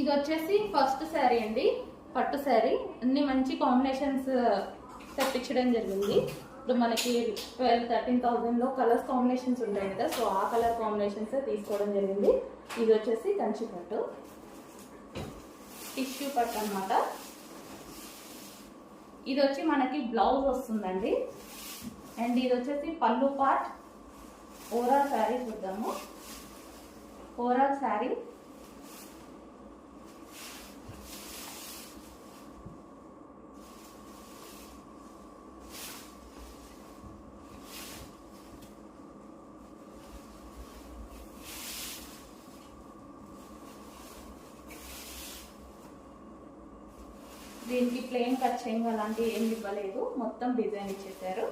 ఇది వచ్చేసి ఫస్ట్ శారీ అండి, పట్టు శారీ. అన్ని మంచి కాంబినేషన్స్ తెప్పించడం జరిగింది. ఇప్పుడు మనకి 12,000-13,000లో కలర్స్ కాంబినేషన్స్ ఉంటాయి కదా, సో ఆ కలర్ కాంబినేషన్స్ తీసుకోవడం జరిగింది. ఇది వచ్చేసి కంచి పట్టు, టిష్యూ పట్టు అనమాట. ఇది వచ్చి మనకి బ్లౌజ్ వస్తుందండి. అండ్ ఇది వచ్చేసి పళ్ళు పార్ట్. ఓవరాల్ శారీ చూద్దాము. ఓవరాల్ శారీ దీనికి ప్లెయిన్ కట్ చేయింగ్ అలాంటివి ఏమి ఇవ్వలేదు, మొత్తం డిజైన్ ఇచ్చేసారు.